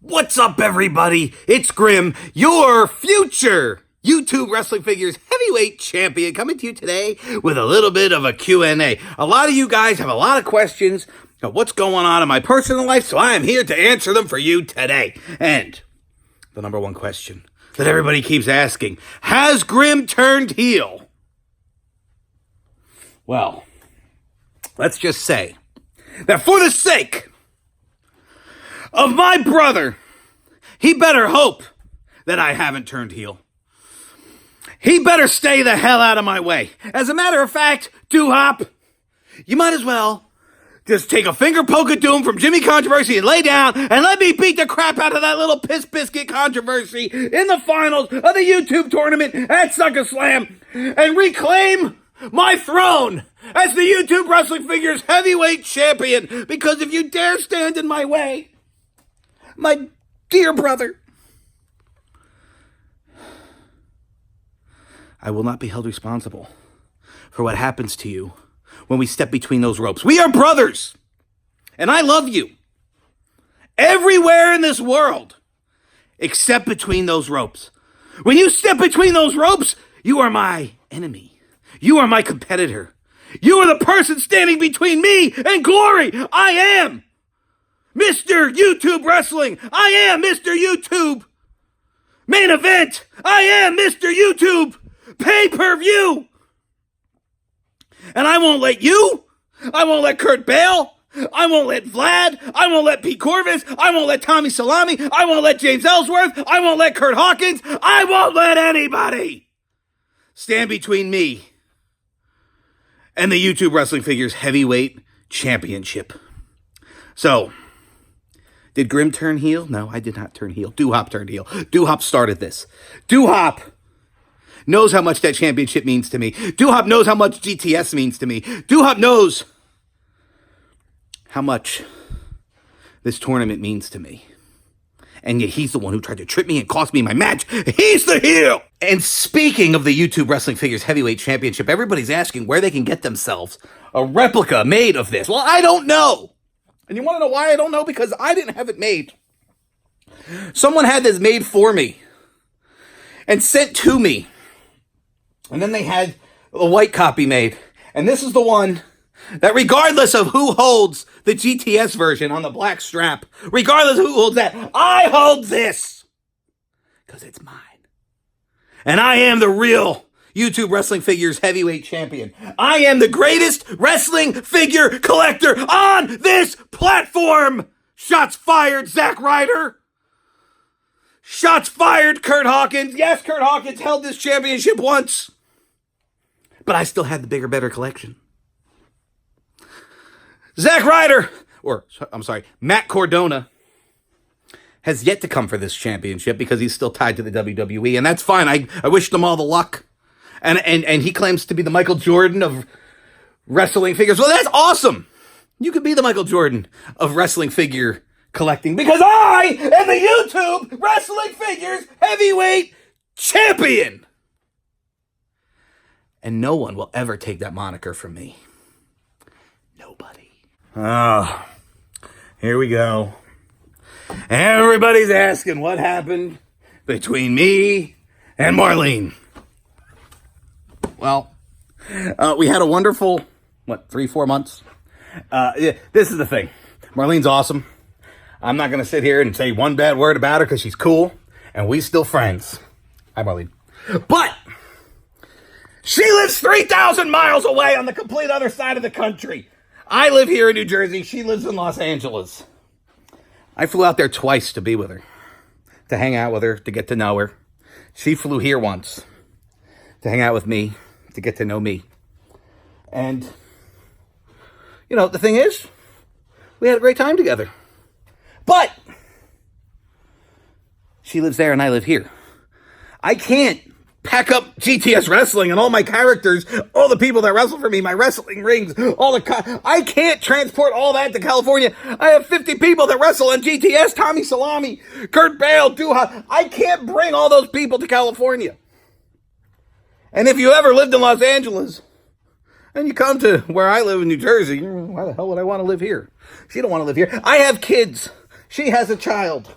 What's up, everybody? It's Grim, your future YouTube wrestling figures heavyweight champion, coming to you today with a little bit of a Q&A. A lot of you guys have a lot of questions about what's going on in my personal life, so I am here to answer them for you today. And the number one question that everybody keeps asking, has Grim turned heel? Well, let's just say that for the sake of my brother, he better hope that I haven't turned heel. He better stay the hell out of my way. As a matter of fact, Hop, you might as well just take a finger poke of doom from Jimmy Controversy and lay down and let me beat the crap out of that little piss biscuit Controversy in the finals of the YouTube tournament at Sucker Slam and reclaim my throne as the YouTube Wrestling Figures heavyweight champion. Because if you dare stand in my way, my dear brother, I will not be held responsible for what happens to you when we step between those ropes. We are brothers, and I love you everywhere in this world except between those ropes. When you step between those ropes, you are my enemy. You are my competitor. You are the person standing between me and glory. I am Mr. YouTube Wrestling. I am Mr. YouTube Main Event. I am Mr. YouTube Pay-Per-View. And I won't let you, I won't let Kurt Bale, I won't let Vlad, I won't let Pete Corvus, I won't let Tommy Salami, I won't let James Ellsworth, I won't let Kurt Hawkins, I won't let anybody stand between me and the YouTube Wrestling Figures Heavyweight Championship. So, did Grim turn heel? No, I did not turn heel. Hop turned heel. Hop started this. Hop knows how much that championship means to me. Hop knows how much GTS means to me. Hop knows how much this tournament means to me. And yet he's the one who tried to trip me and cost me my match. He's the heel! And speaking of the YouTube Wrestling Figures Heavyweight Championship, everybody's asking where they can get themselves a replica made of this. Well, I don't know. And you want to know why I don't know? Because I didn't have it made. Someone had this made for me and sent to me. And then they had a white copy made. And this is the one that, regardless of who holds the GTS version on the black strap, regardless of who holds that, I hold this. Because it's mine. And I am the real YouTube Wrestling Figures heavyweight champion. I am the greatest wrestling figure collector on this platform. Shots fired, Zack Ryder. Shots fired, Kurt Hawkins. Yes, Kurt Hawkins held this championship once. But I still had the bigger, better collection. Zack Ryder, Matt Cardona, has yet to come for this championship because he's still tied to the WWE, and that's fine. I wish them all the luck. And he claims to be the Michael Jordan of wrestling figures. Well, that's awesome. You could be the Michael Jordan of wrestling figure collecting because I am the YouTube Wrestling Figures heavyweight champion. And no one will ever take that moniker from me. Nobody. Oh, here we go. Everybody's asking what happened between me and Marleeen. Well, we had a wonderful, 3-4 months? This is the thing. Marleen's awesome. I'm not going to sit here and say one bad word about her because she's cool, and we still friends. Hi, Marleen. But she lives 3,000 miles away on the complete other side of the country. I live here in New Jersey. She lives in Los Angeles. I flew out there twice to be with her, to hang out with her, to get to know her. She flew here once to hang out with me, to get to know me. And, the thing is, we had a great time together. But she lives there and I live here. I can't pack up GTS Wrestling and all my characters, all the people that wrestle for me, my wrestling rings, I can't transport all that to California. I have 50 people that wrestle on GTS, Tommy Salami, Kurt Bale, Hop. I can't bring all those people to California. And if you ever lived in Los Angeles, and you come to where I live in New Jersey, why the hell would I want to live here? She don't want to live here. I have kids. She has a child.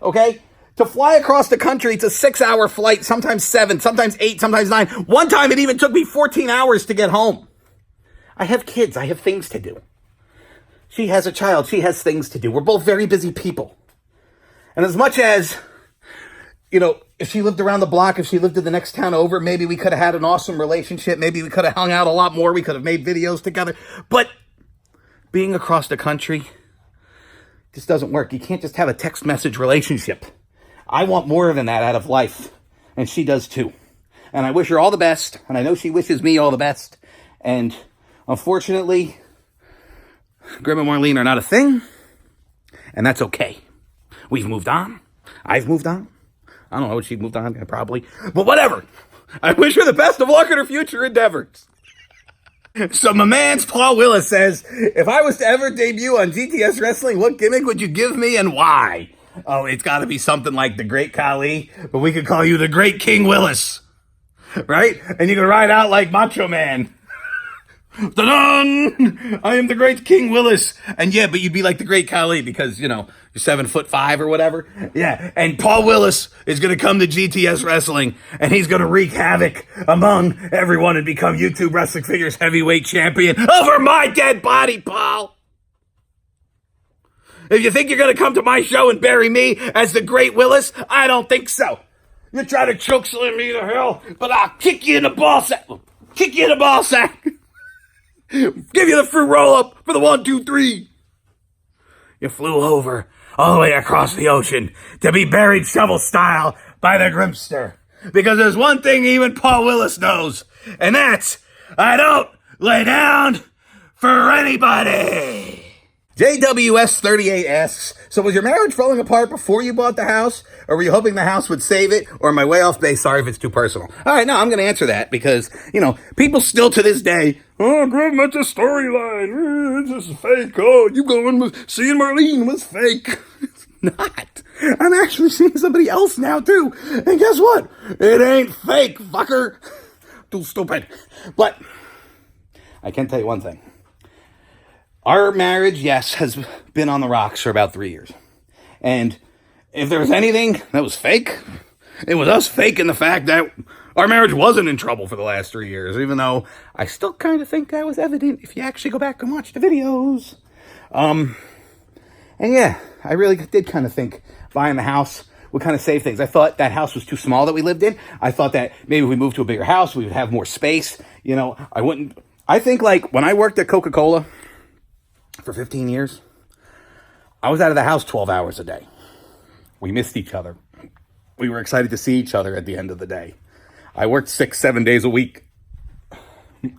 okay? To fly across the country, it's a 6-hour flight, sometimes 7, sometimes 8, sometimes 9. One time it even took me 14 hours to get home. I have kids. I have things to do. She has a child. She has things to do. We're both very busy people. And as much as, if she lived around the block, if she lived in the next town over, maybe we could have had an awesome relationship. Maybe we could have hung out a lot more. We could have made videos together. But being across the country just doesn't work. You can't just have a text message relationship. I want more than that out of life. And she does too. And I wish her all the best. And I know she wishes me all the best. And unfortunately, Grim and Marleeen are not a thing. And that's okay. We've moved on. I've moved on. I don't know if she moved on, probably. But whatever. I wish her the best of luck in her future endeavors. So my man's Paul Willis says, if I was to ever debut on GTS Wrestling, what gimmick would you give me and why? Oh, it's got to be something like the Great Khali, but we could call you the Great King Willis. Right? And you can ride out like Macho Man. Da-dun! I am the Great King Willis. And yeah, but you'd be like the Great Khali because, you're 7'5" or whatever. Yeah. And Paul Willis is going to come to GTS Wrestling and he's going to wreak havoc among everyone and become YouTube Wrestling Figures heavyweight champion over my dead body, Paul. If you think you're going to come to my show and bury me as the Great Willis, I don't think so. You try to choke slam me to hell, but I'll kick you in the ball sack. Kick you in the ball sack. Give you the fruit roll up for the 1, 2, 3. You flew over all the way across the ocean to be buried shovel style by the Grimster. Because there's one thing even Paul Willis knows, and that's I don't lay down for anybody. JWS38 asks, so was your marriage falling apart before you bought the house? Or were you hoping the house would save it? Or am I way off base? Sorry if it's too personal. All right, no, I'm going to answer that because, people still to this day, oh, Grim, that's a storyline. It's just fake. Oh, you going with seeing Marleeen was fake. It's not. I'm actually seeing somebody else now, too. And guess what? It ain't fake, fucker. Too stupid. But I can tell you one thing. Our marriage, yes, has been on the rocks for about 3 years. And if there was anything that was fake, it was us faking the fact that our marriage wasn't in trouble for the last 3 years, even though I still kind of think that was evident if you actually go back and watch the videos. And yeah, I really did kind of think buying the house would kind of save things. I thought that house was too small that we lived in. I thought that maybe if we moved to a bigger house, we would have more space. I think like when I worked at Coca-Cola for 15 years, I was out of the house 12 hours a day. We missed each other. We were excited to see each other at the end of the day. I worked 6-7 days a week.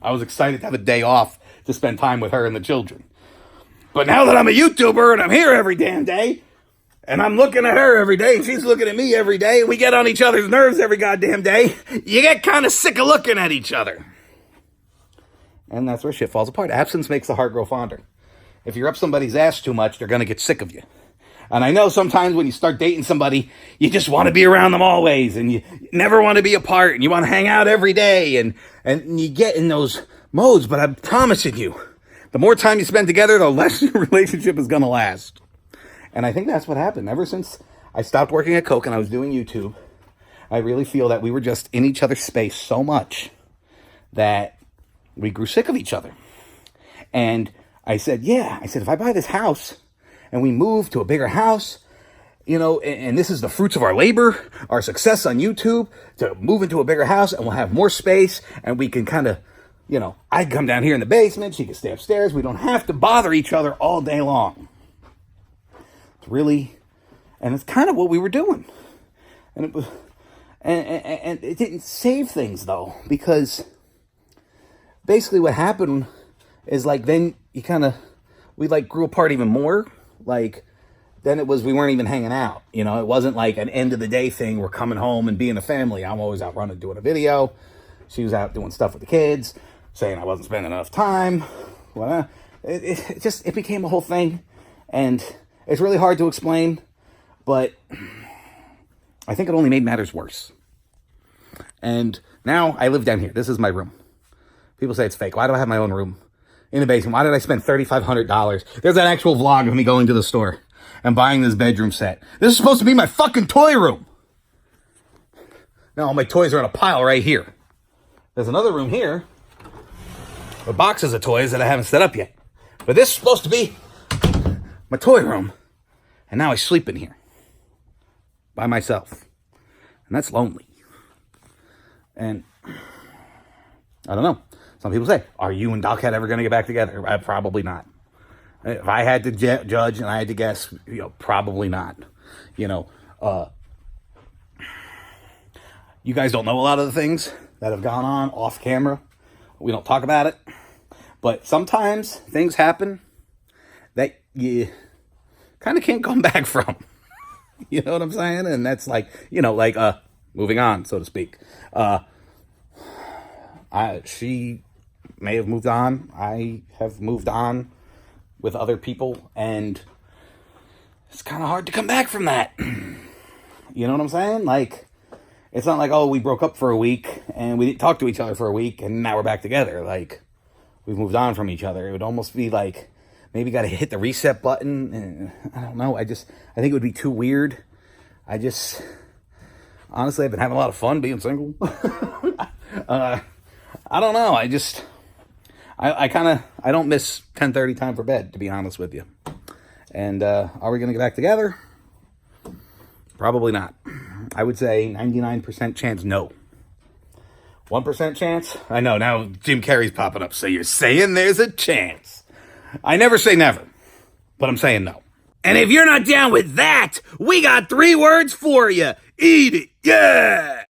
I was excited to have a day off to spend time with her and the children. But now that I'm a YouTuber and I'm here every damn day, and I'm looking at her every day, and she's looking at me every day, and we get on each other's nerves every goddamn day, you get kind of sick of looking at each other. And that's where shit falls apart. Absence makes the heart grow fonder. If you're up somebody's ass too much, they're going to get sick of you. And I know sometimes when you start dating somebody, you just want to be around them always, and you never want to be apart, and you want to hang out every day, and you get in those modes. But I'm promising you, the more time you spend together, the less your relationship is going to last. And I think that's what happened. Ever since I stopped working at Coke and I was doing YouTube, I really feel that we were just in each other's space so much that we grew sick of each other. And I said, if I buy this house and we move to a bigger house, and this is the fruits of our labor, our success on YouTube, to move into a bigger house and we'll have more space and we can kind of, I come down here in the basement, she can stay upstairs. We don't have to bother each other all day long. It's kind of what we were doing. And it was, and it didn't save things though, because basically what happened is like, then we grew apart even more. Like, then we weren't even hanging out. It wasn't like an end of the day thing. We're coming home and being a family. I'm always out running, doing a video. She was out doing stuff with the kids, saying I wasn't spending enough time. Well, it became a whole thing. And it's really hard to explain, but I think it only made matters worse. And now I live down here. This is my room. People say it's fake. Why do I have my own room in the basement? Why did I spend $3,500? There's an actual vlog of me going to the store. and buying this bedroom set. This is supposed to be my fucking toy room. Now all my toys are in a pile right here. There's another room here with boxes of toys that I haven't set up yet. But this is supposed to be my toy room. And now I sleep in here by myself. And that's lonely. And I don't know. Some people say, are you and Dockhead ever going to get back together? Probably not. If I had to judge and I had to guess, probably not. You guys don't know a lot of the things that have gone on off camera. We don't talk about it. But sometimes things happen that you kind of can't come back from. You know what I'm saying? And that's like, moving on, so to speak. She may have moved on. I have moved on with other people. And it's kind of hard to come back from that. You know what I'm saying? Like, it's not like, oh, we broke up for a week and we didn't talk to each other for a week and now we're back together. Like, we've moved on from each other. It would almost be like, maybe got to hit the reset button. And I don't know. I think it would be too weird. Honestly, I've been having a lot of fun being single. I don't know. I don't miss 10:30 time for bed, to be honest with you. And are we going to get back together? Probably not. I would say 99% chance no. 1% chance? I know, now Jim Carrey's popping up. So you're saying there's a chance. I never say never, but I'm saying no. And if you're not down with that, we got 3 words for you. Eat it, yeah!